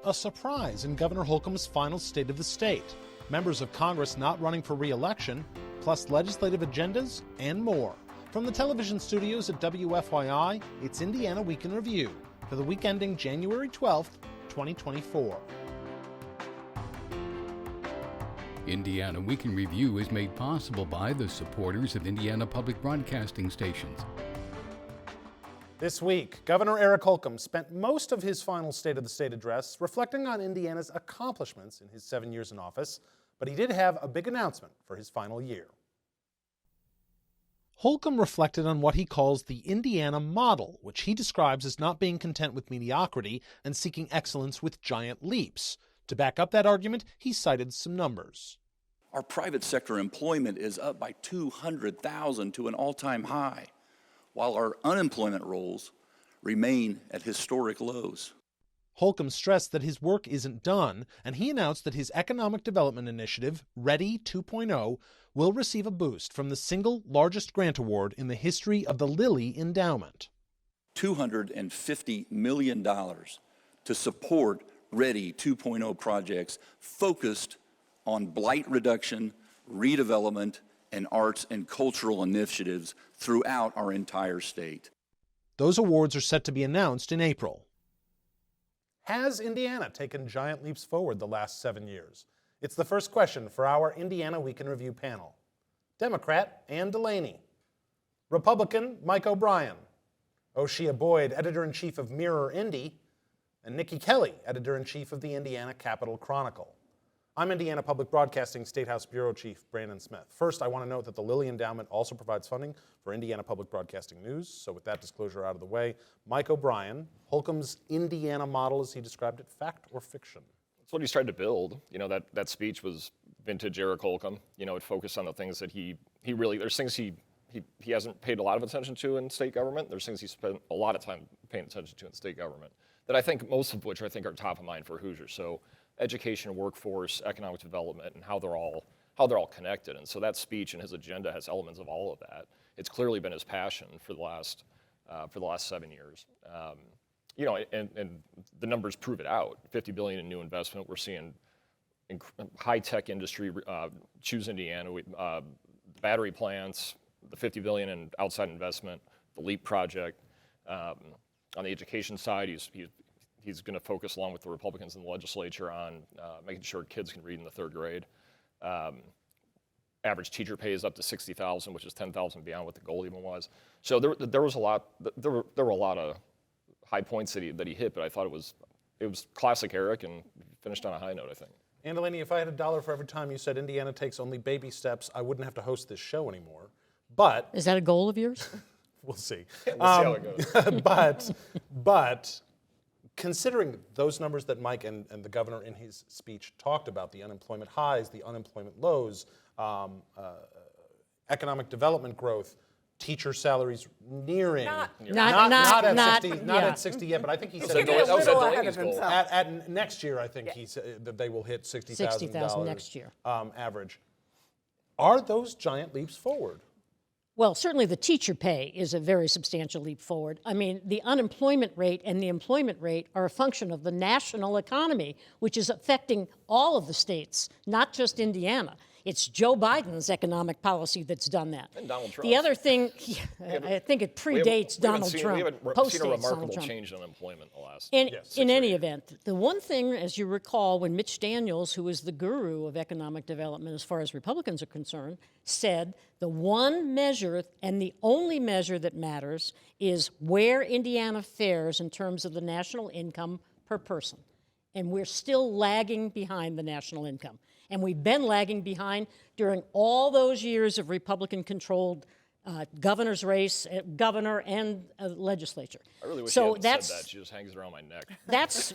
A surprise in Governor Holcomb's final State of the State. Members of Congress not running for re-election, plus legislative agendas and more. From the television studios at WFYI, it's Indiana Week in Review for the week ending January 12th, 2024. Indiana Week in Review is made possible by the supporters of Indiana Public Broadcasting Stations. This week, Governor Eric Holcomb spent most of his final State of the State address reflecting on Indiana's accomplishments in his 7 years in office, but he did have a big announcement for his final year. Holcomb reflected on what he calls the Indiana model, which he describes as not being content with mediocrity and seeking excellence with giant leaps. To back up that argument, he cited some numbers. Our private sector employment is up by 200,000 to an all-time high, while our unemployment rolls remain at historic lows. Holcomb stressed that his work isn't done, and he announced that his economic development initiative, READI 2.0, will receive a boost from the single largest grant award in the history of the Lilly Endowment. $250 million to support READI 2.0 projects focused on blight reduction, redevelopment, and arts and cultural initiatives throughout our entire state. Those awards are set to be announced in April. Has Indiana taken giant leaps forward the last 7 years? It's the first question for our Indiana Week in Review panel. Democrat Ann Delaney. Republican Mike O'Brien. Oshia Boyd, editor-in-chief of Mirror Indy, and Nikki Kelly, editor-in-chief of the Indiana Capitol Chronicle. I'm Indiana Public Broadcasting State House Bureau Chief Brandon Smith. First, I want to note that the Lilly Endowment also provides funding for Indiana Public Broadcasting News. So with that disclosure out of the way, Mike O'Brien, Holcomb's Indiana model, as he described it, fact or fiction? That's what he's tried to build. You know, that speech was vintage Eric Holcomb. You know, it focused on the things that he really, there's things he hasn't paid a lot of attention to in state government. There's things he spent a lot of time paying attention to in state government that I think most of which I think are top of mind for Hoosiers. So education, workforce, economic development, and how they're all connected. And so that speech and his agenda has elements of all of that. It's clearly been his passion for the last 7 years. You know, and the numbers prove it out. $50 billion in new investment. We're seeing high-tech industry choose Indiana. Battery plants, the $50 billion in outside investment, the LEAP project. On the education side, he's going to focus, along with the Republicans in the legislature, on making sure kids can read in the third grade. Average teacher pay is up to $60,000, which is $10,000 beyond what the goal even was. So there was a lot. There were a lot of high points that he hit, but I thought it was classic Eric, and finished on a high note, I think. Ann Delaney, if I had $1 for every time you said Indiana takes only baby steps, I wouldn't have to host this show anymore. But is that a goal of yours? We'll see. We'll see how it goes. but considering those numbers that Mike and the governor in his speech talked about, the unemployment highs, the unemployment lows, economic development growth, teacher salaries nearing, not at 60 yet, but I think he said Delaney's goal. At next year, I think he said that they will hit $60,000 next year average. Are those giant leaps forward? Well, certainly the teacher pay is a very substantial leap forward. I mean, the unemployment rate and the employment rate are a function of the national economy, which is affecting all of the states, not just Indiana. It's Joe Biden's economic policy that's done that. And Donald Trump. The other thing, I think it predates Donald Trump. We haven't seen a remarkable change in unemployment in the last. In any event, the one thing, as you recall, when Mitch Daniels, who is the guru of economic development as far as Republicans are concerned, said the one measure and the only measure that matters is where Indiana fares in terms of the national income per person. And we're still lagging behind the national income. And we've been lagging behind during all those years of Republican-controlled governor's race, governor and legislature. I really wish you hadn't said that. She just hangs around my neck. That's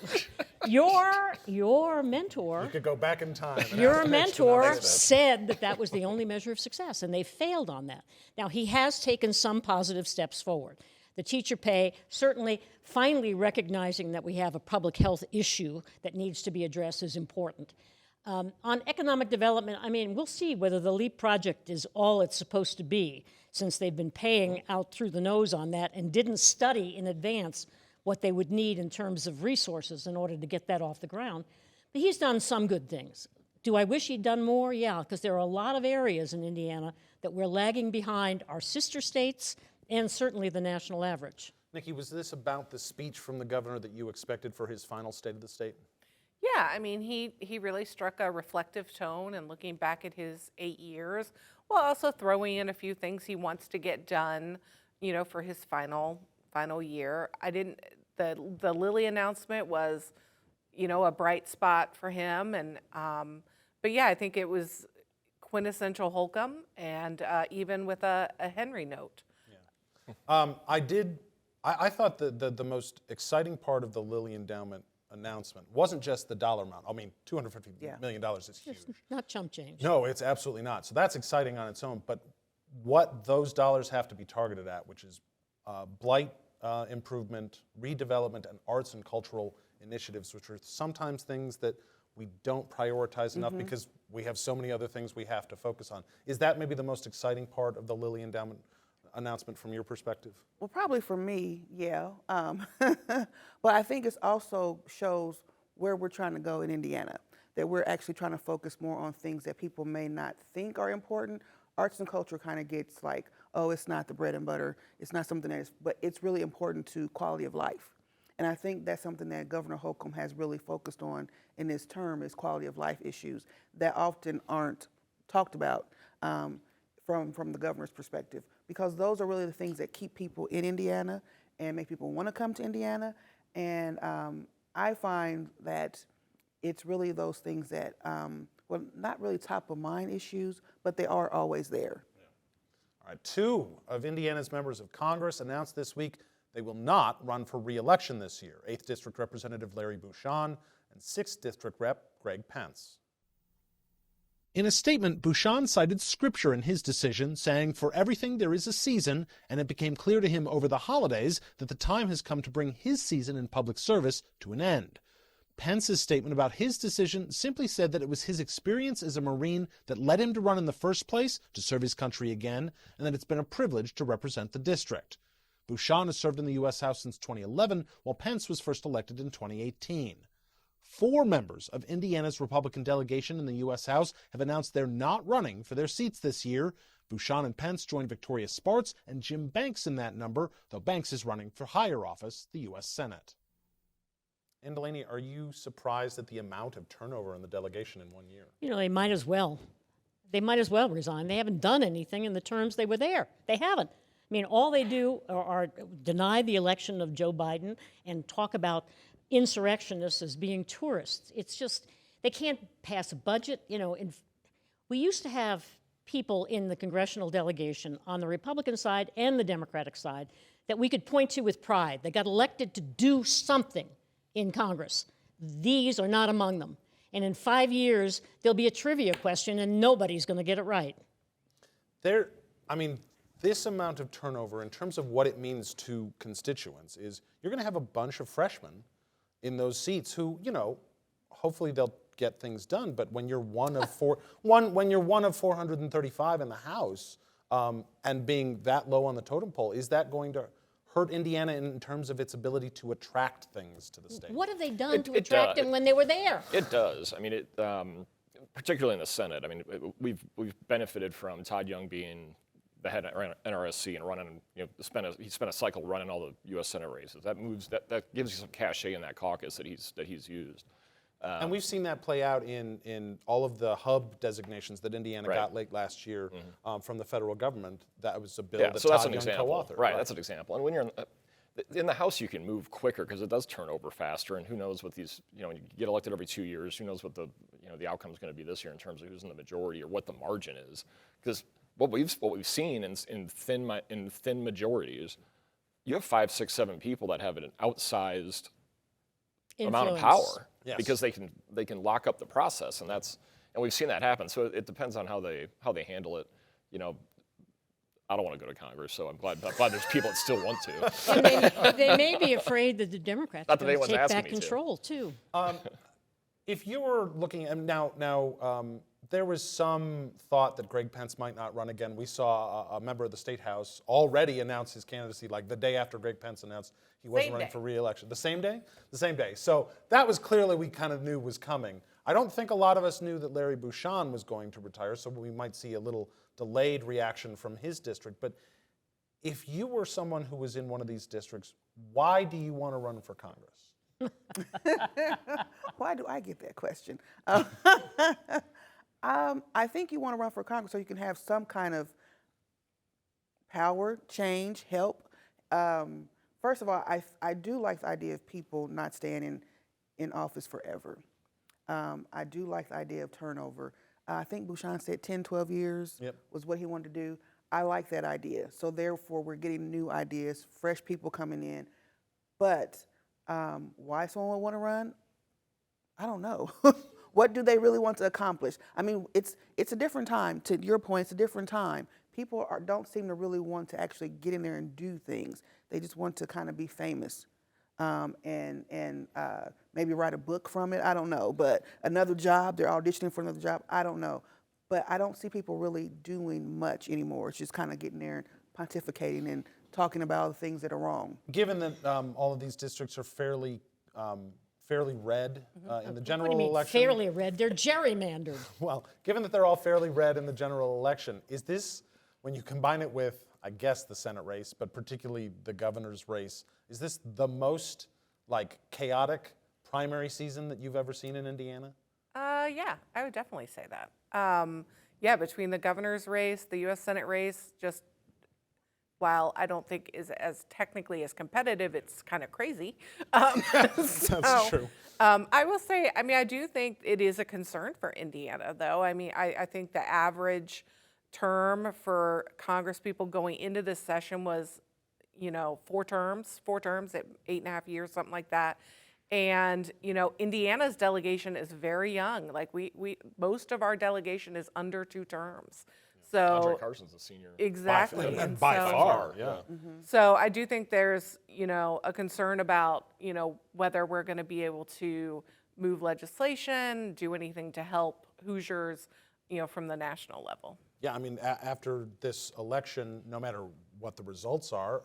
your mentor. You could go back in time. Your mentor said that was the only measure of success, and they failed on that. Now, he has taken some positive steps forward. The teacher pay, certainly finally recognizing that we have a public health issue that needs to be addressed, is important. On economic development, I mean, we'll see whether the LEAP project is all it's supposed to be, since they've been paying out through the nose on that and didn't study in advance what they would need in terms of resources in order to get that off the ground. But he's done some good things. Do I wish he'd done more? Yeah, because there are a lot of areas in Indiana that we're lagging behind our sister states and certainly the national average. Nikki, was this about the speech from the governor that you expected for his final State of the State? Yeah, I mean, he really struck a reflective tone and looking back at his 8 years, while also throwing in a few things he wants to get done, you know, for his final year. The Lilly announcement was, you know, a bright spot for him, and but yeah, I think it was quintessential Holcomb, and even with a Henry note. Yeah. I thought the most exciting part of the Lilly Endowment announcement wasn't just the dollar amount. I mean, $250 million is huge. It's not chump change. No, it's absolutely not. So that's exciting on its own. But what those dollars have to be targeted at, which is blight improvement, redevelopment, and arts and cultural initiatives, which are sometimes things that we don't prioritize enough because we have so many other things we have to focus on. Is that maybe the most exciting part of the Lilly Endowment announcement from your perspective? Well, probably for me, yeah. But I think it also shows where we're trying to go in Indiana, that we're actually trying to focus more on things that people may not think are important. Arts and culture kind of gets like, oh, it's not the bread and butter, it's not something that is, but it's really important to quality of life. And I think that's something that Governor Holcomb has really focused on in this term is quality of life issues that often aren't talked about from the governor's perspective, because those are really the things that keep people in Indiana and make people want to come to Indiana. And I find that it's really those things that, well, not really top of mind issues, but they are always there. All right, 2 of Indiana's members of Congress announced this week they will not run for re-election this year. 8th District Representative Larry Bucshon and 6th District Rep. Greg Pence. In a statement, Bucshon cited scripture in his decision, saying, "For everything there is a season, and it became clear to him over the holidays that the time has come to bring his season in public service to an end." Pence's statement about his decision simply said that it was his experience as a Marine that led him to run in the first place to serve his country again, and that it's been a privilege to represent the district. Bucshon has served in the U.S. House since 2011, while Pence was first elected in 2018. 4 members of Indiana's Republican delegation in the U.S. House have announced they're not running for their seats this year. Bucshon and Pence joined Victoria Spartz and Jim Banks in that number, though Banks is running for higher office, the U.S. Senate. And Delaney, are you surprised at the amount of turnover in the delegation in 1 year? You know, they might as well. They might as well resign. They haven't done anything in the terms they were there. They haven't. I mean, all they do are deny the election of Joe Biden and talk about insurrectionists as being tourists. It's just, they can't pass a budget. You know, we used to have people in the congressional delegation on the Republican side and the Democratic side that we could point to with pride. They got elected to do something in Congress. These are not among them. And in 5 years, there'll be a trivia question and nobody's going to get it right. This amount of turnover in terms of what it means to constituents is you're going to have a bunch of freshmen in those seats who, you know, hopefully they'll get things done. But when you're one of 435 in the House and being that low on the totem pole, is that going to hurt Indiana in terms of its ability to attract things to the state? What have they done to attract them when they were there? It does. I mean, particularly in the Senate. I mean, we've benefited from Todd Young being the head of NRSC and running, you know, he spent a cycle running all the U.S. Senate races. That gives you some cachet in that caucus that he's used. And we've seen that play out in all of the hub designations that Indiana got late last year from the federal government. That was a bill that so that's Todd an Young example. co-authored. Right, that's an example. And when you're in the House, you can move quicker because it does turn over faster. And who knows what these, you know, when you get elected every 2 years, who knows what the outcome is going to be this year in terms of who's in the majority or what the margin is. Because what we've seen in thin majorities, you have 5, 6, 7 people that have an outsized amount of power because they can lock up the process, and we've seen that happen. So it depends on how they handle it. You know, I don't want to go to Congress, so I'm glad there's people that still want to. And they may be afraid that the Democrats are going to take back control too. If you were looking at now, There was some thought that Greg Pence might not run again. We saw a member of the State House already announce his candidacy, like the day after Greg Pence announced he wasn't running for re-election. The same day? The same day. So that was clearly we kind of knew was coming. I don't think a lot of us knew that Larry Bucshon was going to retire, so we might see a little delayed reaction from his district. But if you were someone who was in one of these districts, why do you want to run for Congress? Why do I get that question? I think you want to run for Congress so you can have some kind of power, change, help. First of all, I do like the idea of people not staying in office forever. I do like the idea of turnover. I think Bucshon said 10, 12 years was what he wanted to do. I like that idea. So therefore, we're getting new ideas, fresh people coming in. But why someone would want to run? I don't know. What do they really want to accomplish? I mean, it's a different time. To your point, it's a different time. People don't seem to really want to actually get in there and do things. They just want to kind of be famous and maybe write a book from it. I don't know. But another job, they're auditioning for another job. I don't know. But I don't see people really doing much anymore. It's just kind of getting there and pontificating and talking about the things that are wrong. Given that all of these districts are fairly red in the general What do you mean, election. fairly red? They're gerrymandered. Well, given that they're all fairly red in the general election, is this, when you combine it with, I guess, the Senate race, but particularly the governor's race, is this the most chaotic primary season that you've ever seen in Indiana? Yeah, I would definitely say that. Between the governor's race, the U.S. Senate race, just while I don't think is as technically as competitive, it's kind of crazy. That's true. I will say, I do think it is a concern for Indiana, though. I think the average term for Congress people going into this session was, 4 terms at 8.5 years, something like that. And, Indiana's delegation is very young. We most of our delegation is under 2 terms. So Andre Carson's a senior. Exactly. And by far, yeah. So I do think there's, a concern about, whether we're going to be able to move legislation, do anything to help Hoosiers, from the national level. Yeah, after this election, no matter what the results are,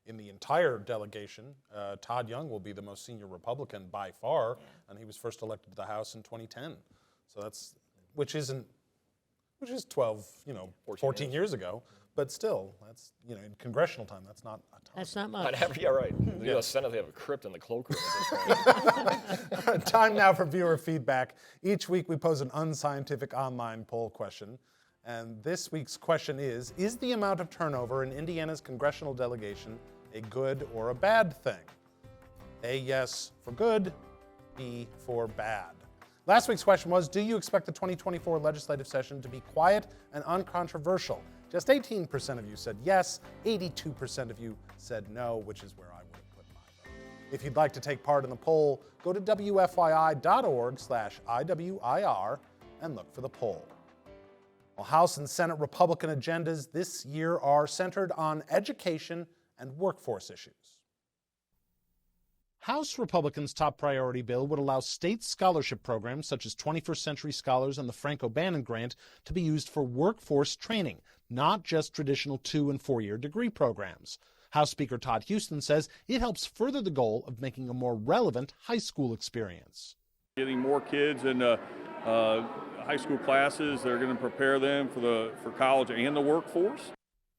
in the entire delegation, Todd Young will be the most senior Republican by far, and he was first elected to the House in 2010. So which is 12, 14 years ago, but still, that's, in congressional time, that's not a ton. That's not much. Yeah, right. The U.S. Senate, they have a crypt in the cloakroom at this point. Time now for viewer feedback. Each week we pose an unscientific online poll question. And this week's question is the amount of turnover in Indiana's congressional delegation a good or a bad thing? A, yes for good, B, for bad. Last week's question was, do you expect the 2024 legislative session to be quiet and uncontroversial? Just 18% of you said yes, 82% of you said no, which is where I would have put my vote. If you'd like to take part in the poll, go to WFYI.org/IWIR and look for the poll. Well, House and Senate Republican agendas this year are centered on education and workforce issues. House Republicans' top priority bill would allow state scholarship programs such as 21st Century Scholars and the Frank O'Bannon Grant to be used for workforce training, not just traditional 2- and 4-year degree programs. House Speaker Todd Huston says it helps further the goal of making a more relevant high school experience. Getting more kids into high school classes that are going to prepare them for college and the workforce.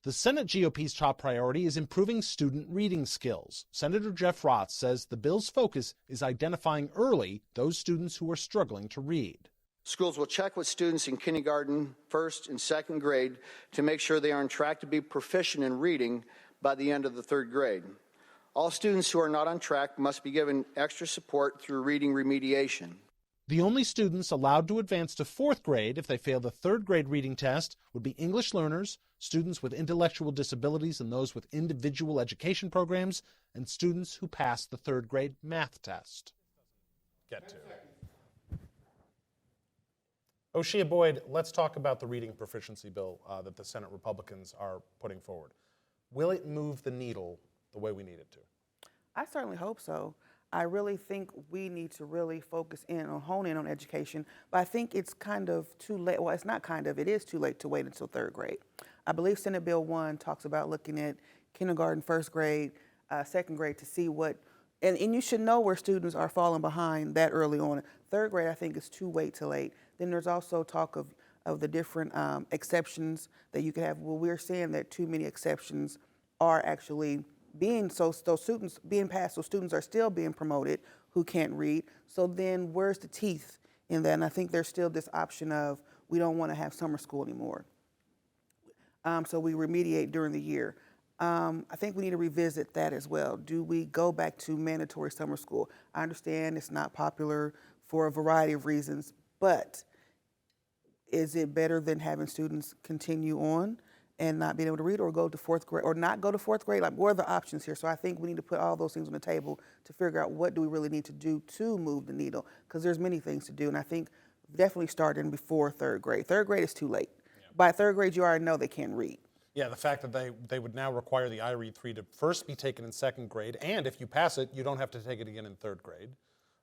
The Senate GOP's top priority is improving student reading skills. Senator Jeff Rotz says the bill's focus is identifying early those students who are struggling to read. Schools will check with students in kindergarten, 1st, and 2nd grade to make sure they are on track to be proficient in reading by the end of the 3rd grade. All students who are not on track must be given extra support through reading remediation. The only students allowed to advance to 4th grade if they fail the 3rd grade reading test would be English learners, students with intellectual disabilities and those with individual education programs, and students who pass the 3rd grade math test. O'Shea Boyd, let's talk about the reading proficiency bill that the Senate Republicans are putting forward. Will it move the needle the way we need it to? I certainly hope so. I really think we need to really focus in on, hone in on education, but I think it's kind of too late. Well, it's not kind of, it is too late to wait until third grade. I believe Senate Bill 1 talks about looking at kindergarten, first grade, second grade to see what, and you should know where students are falling behind that early on. Third grade, I think, is too late. Then there's also talk of the different exceptions that you could have. Well, we're seeing that too many exceptions are actually being, so those students being passed, so students are still being promoted who can't read. So then where's the teeth in that? And I think there's still this option of we don't want to have summer school anymore. So we remediate during the year. I think we need to revisit that as well. Do we go back to mandatory summer school? I understand it's not popular for a variety of reasons, but is it better than having students continue on and not being able to read, or go to fourth grade, or not go to fourth grade? Like, what are the options here? So I think we need to put all those things on the table to figure out what do we really need to do to move the needle, because there's many things to do, and I think definitely starting before third grade. Third grade is too late. Yeah. By third grade, you already know they can't read. Yeah, the fact that they would now require the iRead 3 to first be taken in second grade, and if you pass it, you don't have to take it again in third grade.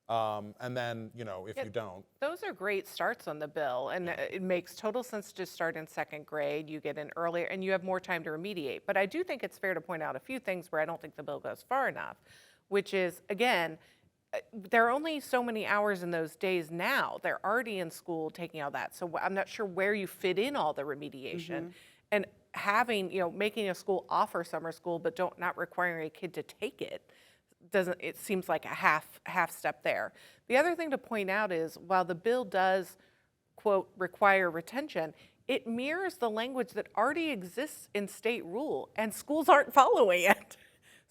And then, you know, if you don't. Those are great starts on the bill, and it makes total sense to start in second grade. You get in earlier, and you have more time to remediate. But I do think it's fair to point out a few things where I don't think the bill goes far enough, which is, again, there are only so many hours in those days now. They're already in school taking all that. So I'm not sure where you fit in all the remediation. And having, you know, making a school offer summer school, but not requiring a kid to take it, it seems like a half step there. The other thing to point out is, while the bill does, quote, require retention, it mirrors the language that already exists in state rule, and schools aren't following it.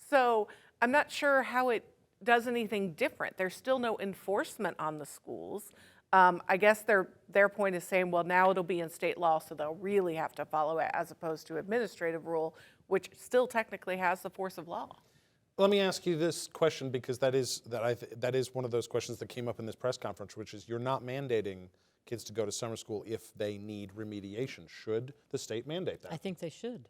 So I'm not sure how it does anything different. There's still no enforcement on the schools. I guess their point is saying, well, now it'll be in state law, so they'll really have to follow it, as opposed to administrative rule, which still technically has the force of law. Let me ask you this question, because that is one of those questions that came up in this press conference, which is, you're not mandating kids to go to summer school if they need remediation. Should the state mandate that? I think they should.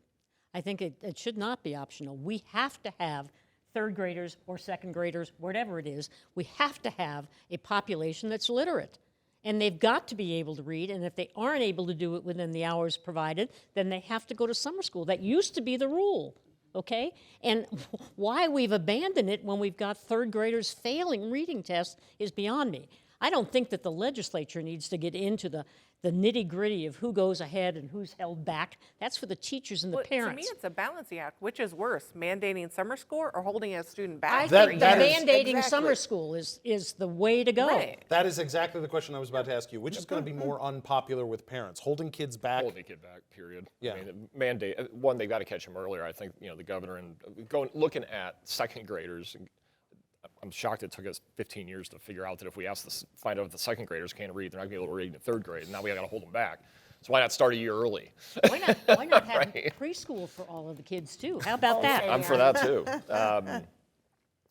I think it should not be optional. We have to have third graders or second graders, whatever it is, we have to have a population that's literate. And they've got to be able to read, and if they aren't able to do it within the hours provided, then they have to go to summer school. That used to be the rule. Okay? And why we've abandoned it when we've got third graders failing reading tests is beyond me. I don't think that the legislature needs to get into the nitty-gritty of who goes ahead and who's held back. That's for the teachers and the parents. To me, it's a balancing act. Which is worse, mandating summer school or holding a student back? I think mandating summer school is the way to go. Right. That is exactly the question I was about to ask you. Which is going to be more unpopular with parents? Holding kids back? Holding a kid back, period. Yeah. I mean, mandate, one, they've got to catch them earlier. I think, you know, the governor, and looking at second graders, I'm shocked it took us 15 years to figure out that if we find out if the second graders can't read, they're not going to be able to read in third grade, and now we got to hold them back. So why not start a year early? Why not have Right. preschool for all of the kids too? How about that? I'm for that too.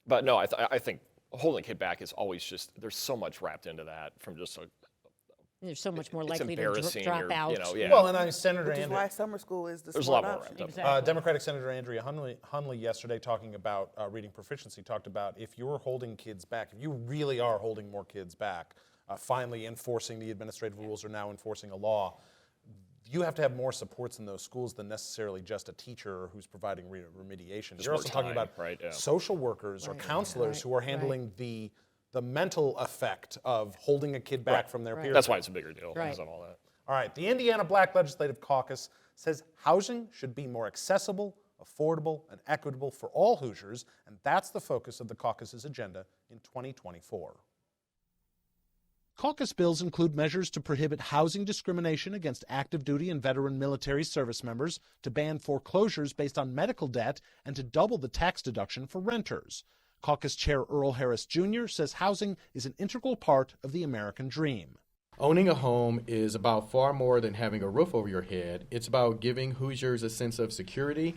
But no, I think holding a kid back is always just, there's so much wrapped into that, from just There's so much more it's likely to embarrassing, drop out. You know, yeah. Well, and Senator Which is Andrew. why summer school is the There's a lot smart more option. wrapped up. Exactly. Democratic Senator Andrea Hunley yesterday, talking about reading proficiency, talked about, if you're holding kids back, if you really are holding more kids back, finally enforcing the administrative rules, or now enforcing a law, you have to have more supports in those schools than necessarily just a teacher who's providing remediation. You're also talking about social workers or counselors who are handling the mental effect of holding a kid back from their peers. That's why it's a bigger deal Right. because of all that. All right, the Indiana Black Legislative Caucus says housing should be more accessible, affordable, and equitable for all Hoosiers, and that's the focus of the caucus's agenda in 2024. Caucus bills include measures to prohibit housing discrimination against active duty and veteran military service members, to ban foreclosures based on medical debt, and to double the tax deduction for renters. Caucus Chair Earl Harris Jr. says housing is an integral part of the American dream. Owning a home is about far more than having a roof over your head. It's about giving Hoosiers a sense of security.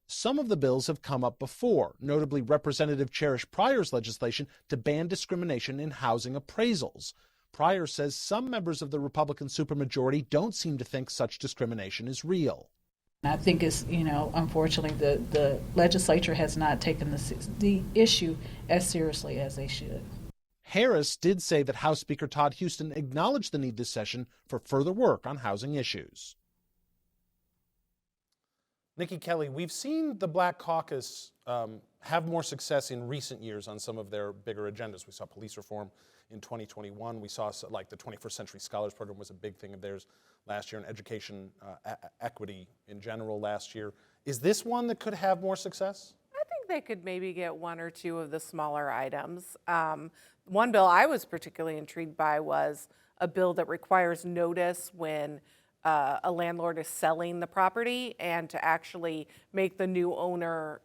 Some of the bills have come up before, notably Representative Cherish Pryor's legislation to ban discrimination in housing appraisals. Pryor says some members of the Republican supermajority don't seem to think such discrimination is real. I think it's, unfortunately, the legislature has not taken the issue as seriously as they should. Harris did say that House Speaker Todd Huston acknowledged the need this session for further work on housing issues. Nikki Kelly, we've seen the Black Caucus have more success in recent years on some of their bigger agendas. We saw police reform in 2021. We saw like the 21st Century Scholars Program was a big thing of theirs last year, and education equity in general last year. Is this one that could have more success? I think they could maybe get one or two of the smaller items. One bill I was particularly intrigued by was a bill that requires notice when a landlord is selling the property, and to actually make the new owner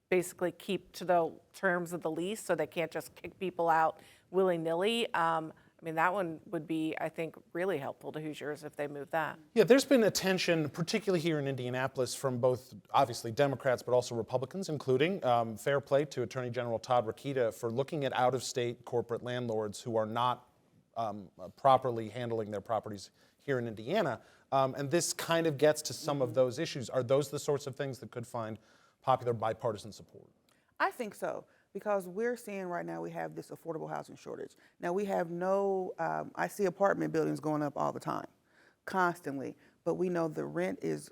basically keep to the terms of the lease, so they can't just kick people out willy-nilly. That one would be, I think, really helpful to Hoosiers if they move that. Yeah, there's been attention, particularly here in Indianapolis, from both, obviously, Democrats, but also Republicans, including fair play to Attorney General Todd Rokita for looking at out-of-state corporate landlords who are not properly handling their properties here in Indiana. And this kind of gets to some of those issues. Are those the sorts of things that could find popular bipartisan support? I think so, because we're seeing right now we have this affordable housing shortage. Now we have I see apartment buildings going up all the time, constantly, but we know the rent is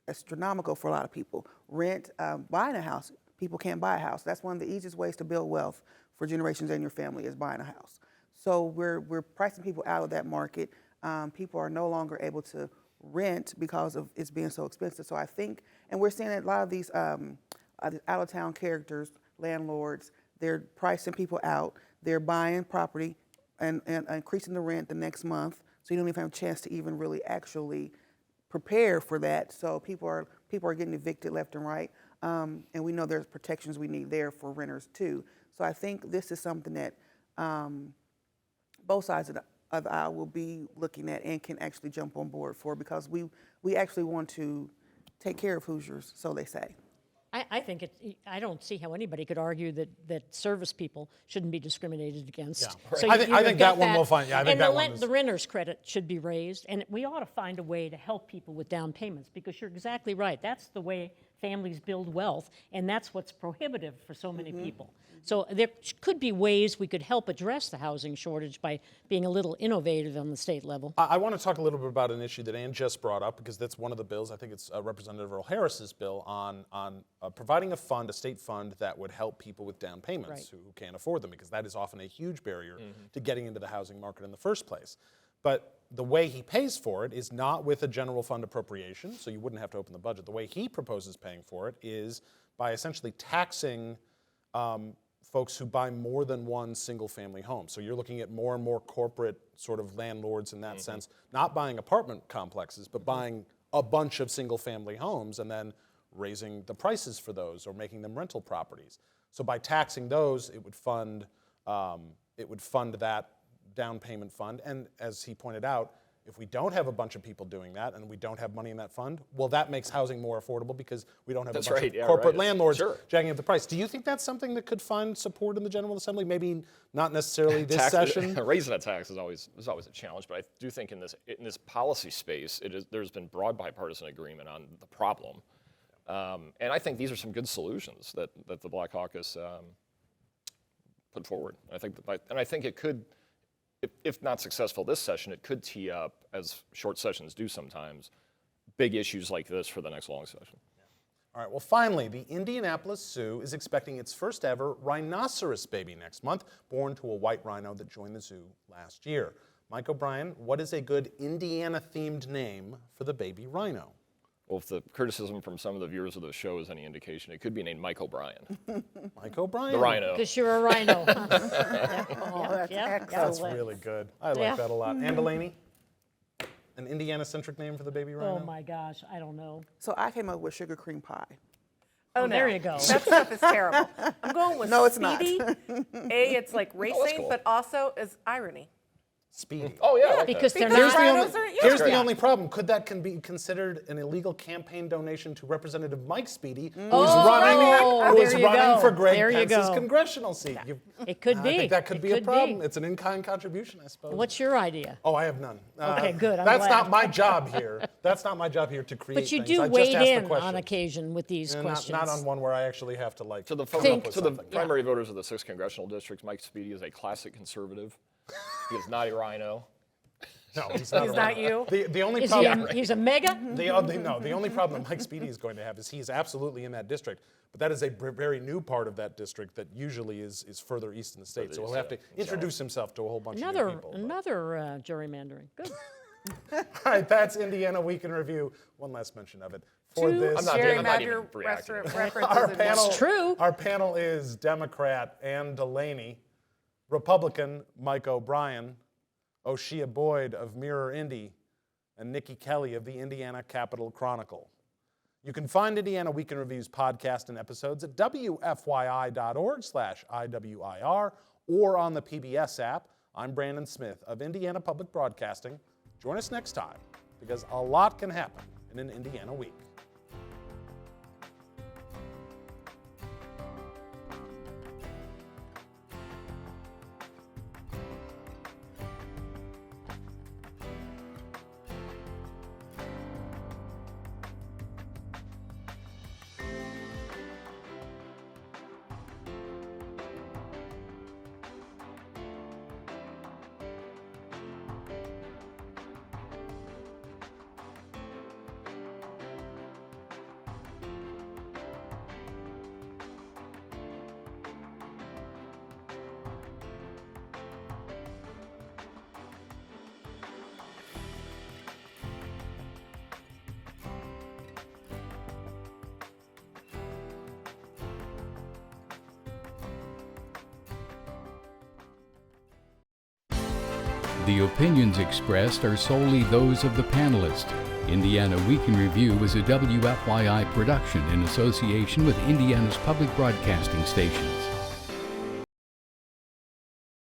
astronomical for a lot of people. Rent, buying a house, people can't buy a house. That's one of the easiest ways to build wealth for generations in your family is buying a house. So we're pricing people out of that market. People are no longer able to rent because of it's being so expensive. So I think, and we're seeing a lot of these out-of-town characters, landlords, they're pricing people out. They're buying property and increasing the rent the next month, so you don't even have a chance to even really actually prepare for that. So people are getting evicted left and right, and we know there's protections we need there for renters too. So I think this is something that both sides of the aisle will be looking at and can actually jump on board for, because we actually want to take care of Hoosiers, so they say. I think I don't see how anybody could argue that service people shouldn't be discriminated against. Yeah. So I think that one will find. Yeah, I think and that one is. The renter's credit should be raised, and we ought to find a way to help people with down payments, because you're exactly right. That's the way families build wealth, and that's what's prohibitive for so many people. So there could be ways we could help address the housing shortage by being a little innovative on the state level. I want to talk a little bit about an issue that Ann just brought up, because that's one of the bills. I think it's Representative Earl Harris's bill on providing a state fund that would help people with down payments who can't afford them, because that is often a huge barrier to getting into the housing market in the first place. But the way he pays for it is not with a general fund appropriation, so you wouldn't have to open the budget. The way he proposes paying for it is by essentially taxing folks who buy more than one single-family home. So you're looking at more and more corporate sort of landlords in that sense, not buying apartment complexes, but buying a bunch of single-family homes and then raising the prices for those or making them rental properties. So by taxing those, it would fund that down payment fund. And as he pointed out, if we don't have a bunch of people doing that and we don't have money in that fund, well, that makes housing more affordable, because we don't have a bunch of corporate landlords jacking up the price. Do you think that's something that could find support in the General Assembly? Maybe not necessarily this session. Raising a tax is always a challenge, but I do think in this policy space, there's been broad bipartisan agreement on the problem, and I think these are some good solutions that the Black Caucus put forward. I think it could. If not successful this session, it could tee up, as short sessions do sometimes, big issues like this for the next long session. All right, well, finally, the Indianapolis Zoo is expecting its first ever rhinoceros baby next month, born to a white rhino that joined the zoo last year. Mike O'Brien, what is a good Indiana-themed name for the baby rhino? Well, if the criticism from some of the viewers of the show is any indication, it could be named Mike O'Brien. Mike O'Brien. The rhino. Because you're a rhino. That's really good. I like that a lot. Ann Delaney, an Indiana-centric name for the baby rhino? Oh my gosh, I don't know. So I came up with sugar cream pie. Oh, there you go. That stuff is terrible. I'm going with No, it's speedy. not. It's like racing, cool. but also is irony. Speedy. Oh yeah, I like Because that. they're Because not. rhinos are- yeah. Here's the only problem. Could that can be considered an illegal campaign donation to Representative Mike Speedy, who is there you running go. for Greg There you Pence's go. congressional seat? It could I be. think that could It be a could problem. be. It's an in-kind contribution, I suppose. What's your idea? Oh, I have none. Okay, good. I'm That's glad. not my job here. That's not my job here to create But you things. do I just wade ask the in on questions. occasion with these And questions. not on one where I actually have to To the, come up with to the something. primary voters of the 6th congressional districts, Mike Speedy is a classic conservative. He is not a rhino. No, he's not. He's a not rhino. you? The only Is he problem. he's a mega? The only problem that Mike Speedy is going to have is he's absolutely in that district, but that is a very new part of that district that usually is further east in the state. So he'll have to introduce himself to a whole bunch of new people. but- Another gerrymandering. Good. All right, that's Indiana Week in Review. One last mention of it. For this, I'm not even Gerrymander reacting. our references. panel, true. Our panel is Democrat Ann Delaney, Republican Mike O'Brien, Oshia Boyd of Mirror Indy, and Nikki Kelly of the Indiana Capitol Chronicle. You can find Indiana Week in Review's podcast and episodes at wfyi.org/IWIR or on the PBS app. I'm Brandon Smith of Indiana Public Broadcasting. Join us next time because a lot can happen in an Indiana week. The opinions expressed are solely those of the panelists. Indiana Week in Review is a WFYI production in association with Indiana's public broadcasting stations.